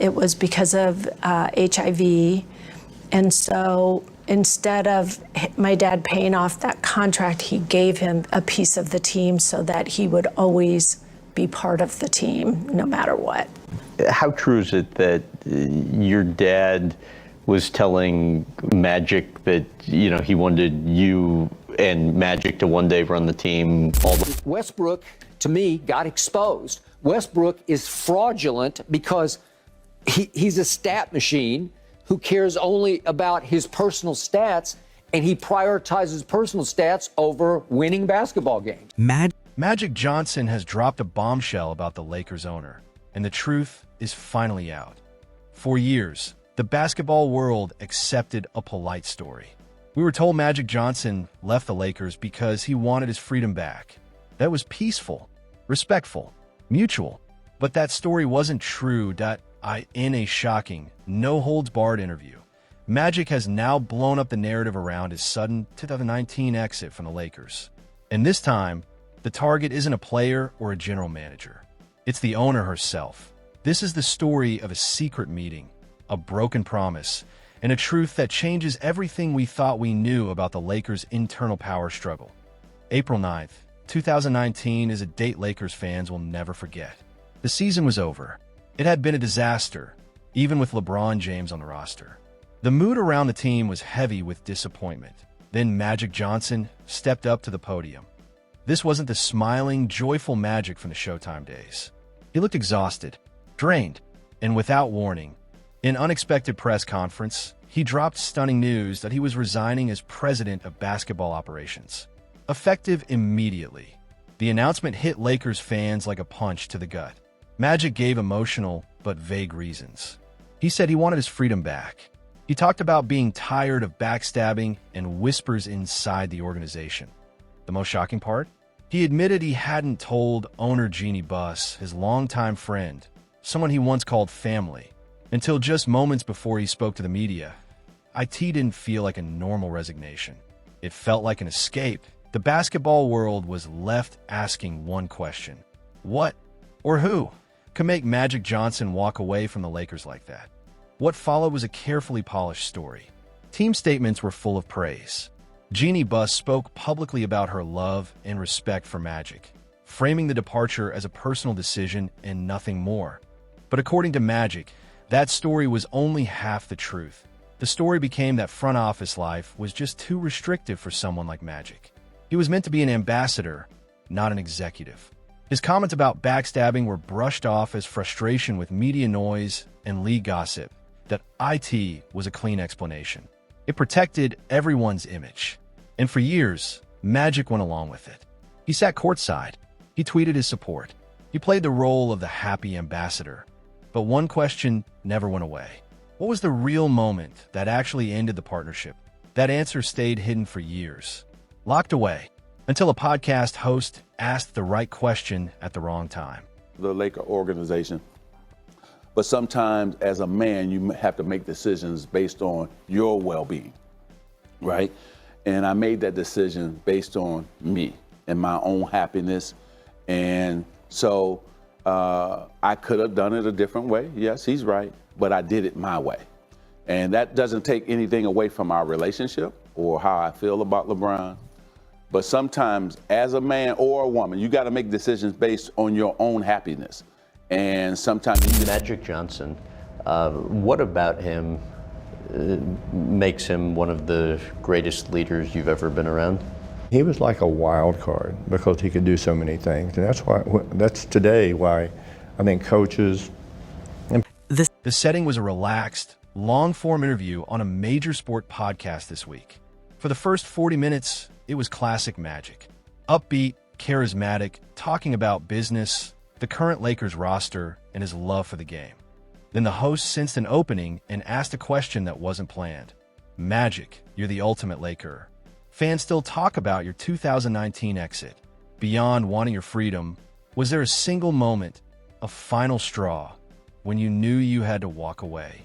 It was because of HIV. And so instead of my dad paying off that contract, he gave him a piece of the team so that he would always be part of the team no matter what. How true is it that your dad was telling Magic that, you know, he wanted you and Magic to one day run the team? Westbrook, to me, got exposed. Westbrook is fraudulent because he's a stat machine who cares only about his personal stats, and he prioritizes personal stats over winning basketball games. Magic Johnson has dropped a bombshell about the Lakers owner, and the truth is finally out. For years, the basketball world accepted a polite story. We were told Magic Johnson left the Lakers because he wanted his freedom back. That was peaceful, respectful, mutual. But that story wasn't true. In a shocking, no-holds-barred interview, Magic has now blown up the narrative around his sudden 2019 exit from the Lakers. And this time, the target isn't a player or a general manager. It's the owner herself. This is the story of a secret meeting, a broken promise, and a truth that changes everything we thought we knew about the Lakers' internal power struggle. April 9th, 2019 is a date Lakers fans will never forget. The season was over. It had been a disaster, even with LeBron James on the roster. The mood around the team was heavy with disappointment. Then Magic Johnson stepped up to the podium. This wasn't the smiling, joyful Magic from the Showtime days. He looked exhausted, drained, and without warning, in an unexpected press conference, he dropped stunning news that he was resigning as president of basketball operations. Effective immediately, the announcement hit Lakers fans like a punch to the gut. Magic gave emotional but vague reasons. He said he wanted his freedom back. He talked about being tired of backstabbing and whispers inside the organization. The most shocking part? He admitted he hadn't told owner Jeannie Buss, his longtime friend, someone he once called family, until just moments before he spoke to the media. It didn't feel like a normal resignation. It felt like an escape. The basketball world was left asking one question: what or who could make Magic Johnson walk away from the Lakers like that? What followed was a carefully polished story. Team statements were full of praise. Jeannie Buss spoke publicly about her love and respect for Magic, framing the departure as a personal decision and nothing more. But according to Magic, that story was only half the truth. The story became that front office life was just too restrictive for someone like Magic. He was meant to be an ambassador, not an executive. His comments about backstabbing were brushed off as frustration with media noise and league gossip. That it was a clean explanation. It protected everyone's image. And for years, Magic went along with it. He sat courtside. He tweeted his support. He played the role of the happy ambassador. But one question never went away. What was the real moment that actually ended the partnership? That answer stayed hidden for years, locked away, until a podcast host asked the right question at the wrong time. The Laker organization. But sometimes as a man, you have to make decisions based on your well-being, right? And I made that decision based on me and my own happiness. And so I could have done it a different way. Yes, he's right. But I did it my way. And that doesn't take anything away from our relationship or how I feel about LeBron. But sometimes as a man or a woman, you got to make decisions based on your own happiness. And sometimes Magic Johnson, what about him makes him one of the greatest leaders you've ever been around? He was like a wild card because he could do so many things. And that's today why I think coaches. The setting was a relaxed, long-form interview on a major sport podcast this week. For the first 40 minutes, it was classic Magic. Upbeat, charismatic, talking about business, the current Lakers roster, and his love for the game. Then the host sensed an opening and asked a question that wasn't planned. Magic, you're the ultimate Laker. Fans still talk about your 2019 exit. Beyond wanting your freedom, was there a single moment, a final straw, when you knew you had to walk away?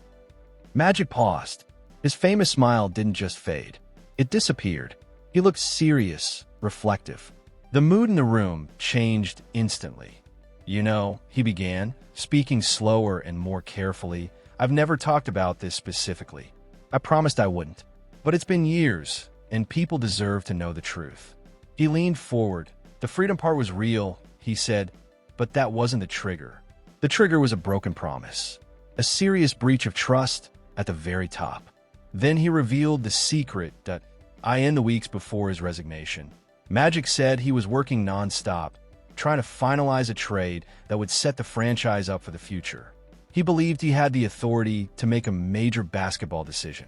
Magic paused. His famous smile didn't just fade. It disappeared. He looked serious, reflective. The mood in the room changed instantly. You know, he began, speaking slower and more carefully. I've never talked about this specifically. I promised I wouldn't. But it's been years, and people deserve to know the truth. He leaned forward. The freedom part was real, he said, but that wasn't the trigger. The trigger was a broken promise, a serious breach of trust at the very top. Then he revealed the secret that in the weeks before his resignation, Magic said he was working nonstop, trying to finalize a trade that would set the franchise up for the future. He believed he had the authority to make a major basketball decision.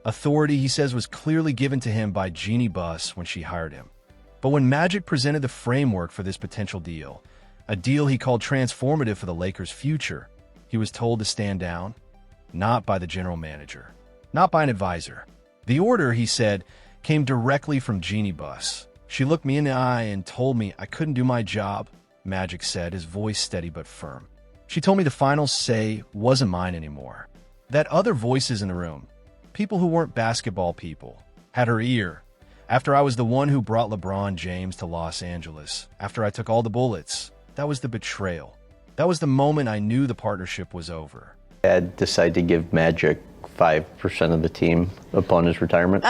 Authority, he says, was clearly given to him by Jeannie Buss when she hired him. But when Magic presented the framework for this potential deal, a deal he called transformative for the Lakers' future, he was told to stand down, not by the general manager, not by an advisor. The order, he said, came directly from Jeannie Buss. She looked me in the eye and told me I couldn't do my job, Magic said, his voice steady but firm. She told me the final say wasn't mine anymore, that other voices in the room, people who weren't basketball people, had her ear. After I was the one who brought LeBron James to Los Angeles, after I took all the bullets, that was the betrayal. That was the moment I knew the partnership was over. Dad decided to give Magic 5% of the team upon his retirement?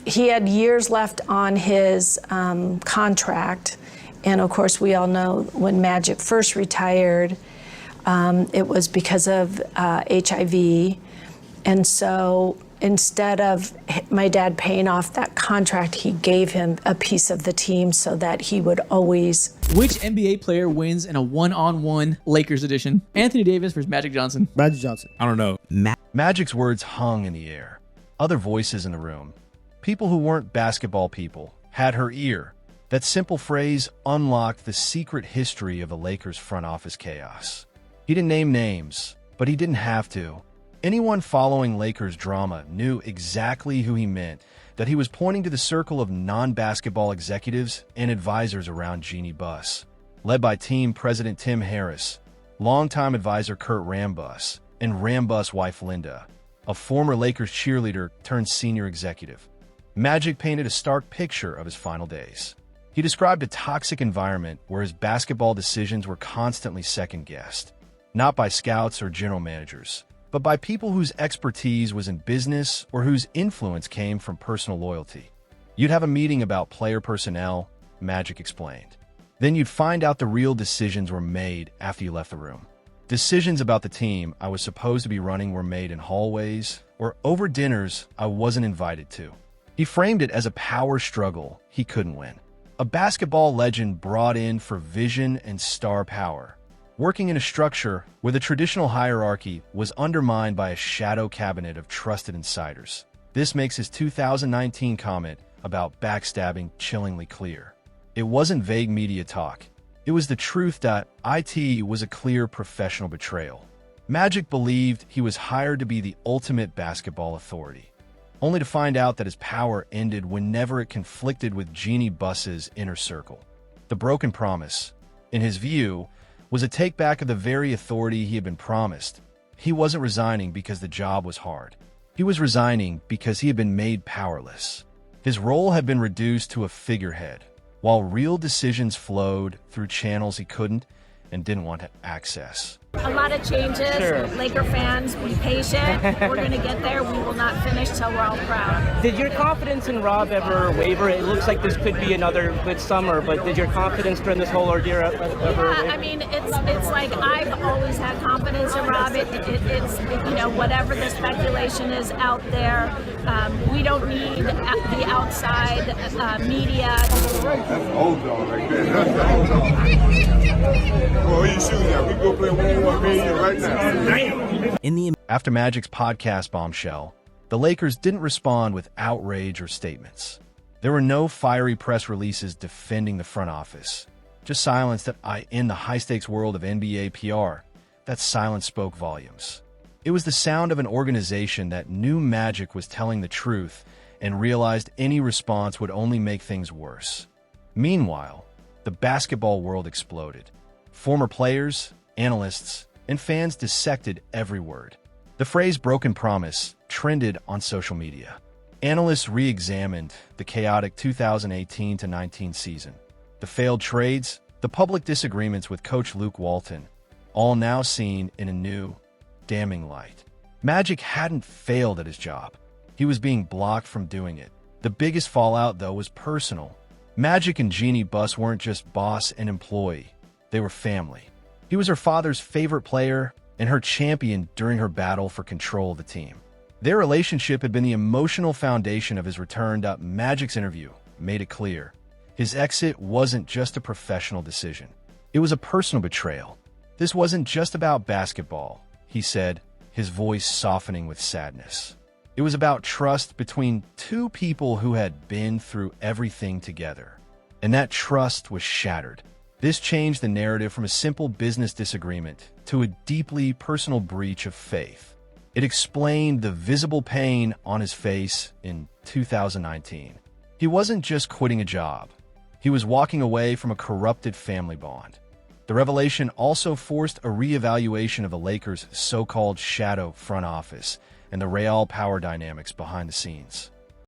He had years left on his contract. And of course, we all know when Magic first retired, it was because of HIV. And so instead of my dad paying off that contract, he gave him a piece of the team so that he would always. Which NBA player wins in a one-on-one Lakers edition? Anthony Davis versus Magic Johnson. Magic Johnson. I don't know. Magic's words hung in the air. Other voices in the room, people who weren't basketball people, had her ear. That simple phrase unlocked the secret history of the Lakers' front office chaos. He didn't name names, but he didn't have to. Anyone following Lakers drama knew exactly who he meant, that he was pointing to the circle of non-basketball executives and advisors around Jeannie Buss, led by team president Tim Harris, longtime advisor Kurt Rambus, and Rambus' wife Linda, a former Lakers cheerleader turned senior executive. Magic painted a stark picture of his final days. He described a toxic environment where his basketball decisions were constantly second-guessed, not by scouts or general managers, but by people whose expertise was in business or whose influence came from personal loyalty. You'd have a meeting about player personnel, Magic explained. Then you'd find out the real decisions were made after you left the room. Decisions about the team I was supposed to be running were made in hallways or over dinners I wasn't invited to. He framed it as a power struggle he couldn't win. A basketball legend brought in for vision and star power, working in a structure where the traditional hierarchy was undermined by a shadow cabinet of trusted insiders. This makes his 2019 comment about backstabbing chillingly clear. It wasn't vague media talk. It was the truth that it was a clear professional betrayal. Magic believed he was hired to be the ultimate basketball authority, only to find out that his power ended whenever it conflicted with Jeannie Buss's inner circle. The broken promise, in his view, was a take-back of the very authority he had been promised. He wasn't resigning because the job was hard. He was resigning because he had been made powerless. His role had been reduced to a figurehead, while real decisions flowed through channels he couldn't and didn't want to access. A lot of changes. Sure. Laker fans, be patient. We're going to get there. We will not finish till we're all proud. Did your confidence in Rob ever waver? It looks like this could be another good summer, but did your confidence during this whole ordeal ever waver? I mean, it's like I've always had confidence in Rob. It's you know, whatever the speculation is out there, we don't need the outside media. That's old dog right there. That's old dog. Well, you shooting at? We go play 1-on-1 million right now. Damn. After Magic's podcast bombshell, the Lakers didn't respond with outrage or statements. There were no fiery press releases defending the front office, just silence that in the high-stakes world of NBA PR, that silence spoke volumes. It was the sound of an organization that knew Magic was telling the truth and realized any response would only make things worse. Meanwhile, the basketball world exploded. Former players, analysts, and fans dissected every word. The phrase broken promise trended on social media. Analysts re-examined the chaotic 2018-19 season, the failed trades, The public disagreements with coach Luke Walton, all now seen in a new, damning light. Magic hadn't failed at his job. He was being blocked from doing it. The biggest fallout, though, was personal. Magic and Jeannie Buss weren't just boss and employee. They were family. He was her father's favorite player and her champion during her battle for control of the team. Their relationship had been the emotional foundation of his return. Magic's interview made it clear. His exit wasn't just a professional decision. It was a personal betrayal. This wasn't just about basketball, he said, his voice softening with sadness. It was about trust between two people who had been through everything together. And that trust was shattered. This changed the narrative from a simple business disagreement to a deeply personal breach of faith. It explained the visible pain on his face in 2019. He wasn't just quitting a job. He was walking away from a corrupted family bond. The revelation also forced a reevaluation of the Lakers' so-called shadow front office and the real power dynamics behind the scenes.